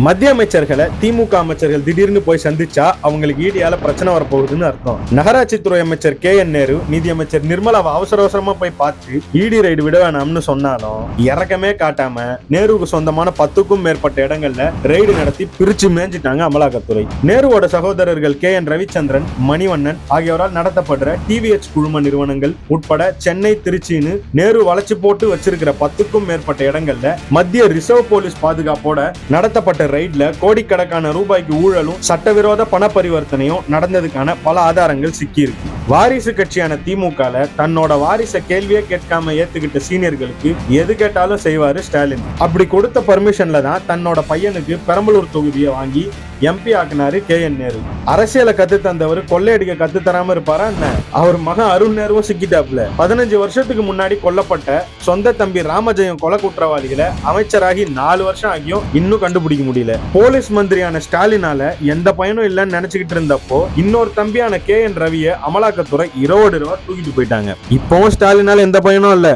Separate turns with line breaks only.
மத்திய அமைச்சர்களை திமுக அமைச்சர்கள் திடீர்னு போய் சந்திச்சா அவங்களுக்கு ஈடியால பிரச்சனை வரப்போகுதுன்னு அர்த்தம். நகராட்சித்துறை அமைச்சர் KN நேரு, நிதியமைச்சர் நிர்மலாவை அவசர அவசரமா போய் பார்த்து ஈடி ரைடு விட வேணாம்னு சொன்னாலும் இறக்கமே காட்டாம நேருவுக்கு சொந்தமான 10க்கும் மேற்பட்ட இடங்கள்ல ரைடு நடத்தி பிரிச்சு மேஞ்சிட்டாங்க அமலாக்கத்துறை. நேருவோட சகோதரர்கள் KN ரவிச்சந்திரன், மணிவண்ணன் ஆகியோரால் நடத்தப்படுற TVH குழும நிறுவனங்கள் உட்பட சென்னை, திருச்சின்னு நேரு வளைச்சு போட்டு வச்சிருக்கிற 10க்கும் மேற்பட்ட இடங்கள்ல மத்திய ரிசர்வ் போலீஸ் பாதுகாப்போட நடத்தப்பட்ட ரைட்ல கோடிக்கணக்கான ரூபாய்க்கு ஊழலும் சட்டவிரோத பண பரிவர்த்தனையும் நடந்ததுக்கான பல ஆதாரங்கள் சிக்கி இருக்கு. வாரிசு கட்சியான திமுகல தன்னோட வாரிசை கேள்வியே கேட்காம ஏத்துக்கிட்ட சீனியர்களுக்கு எது கேட்டாலும் செய்வாரு ஸ்டாலின். அப்படி கொடுத்த பர்மிஷன்ல தான் தன்னோட பையனுக்கு பெரம்பலூர் தொகுதியை வாங்கி MP ஆக்குனாரு KN நேரு. அரசியலை கத்து தந்தவர் கொள்ளையடிக்க கத்து தராம இருப்பாரா என்ன? அவர் மகன் அருண் நேருவும் சிக்கிட்டாப்ல. 15 வருஷத்துக்கு முன்னாடி கொல்லப்பட்ட சொந்த தம்பி ராமஜெயம் கொலை குற்றவாளிகளை அமைச்சராகி 4 வருஷம் ஆகியும் இன்னும் கண்டுபிடிக்க முடியல. போலீஸ் மந்திரியான ஸ்டாலினால எந்த பயனும் இல்லைன்னு நினைச்சுக்கிட்டு இருந்தப்போ இன்னொரு தம்பியான KN ரவியை அமலாக்கத்துறை இரவோடு தூக்கிட்டு போயிட்டாங்க. இப்பவும் ஸ்டாலினால எந்த பயனும் இல்ல.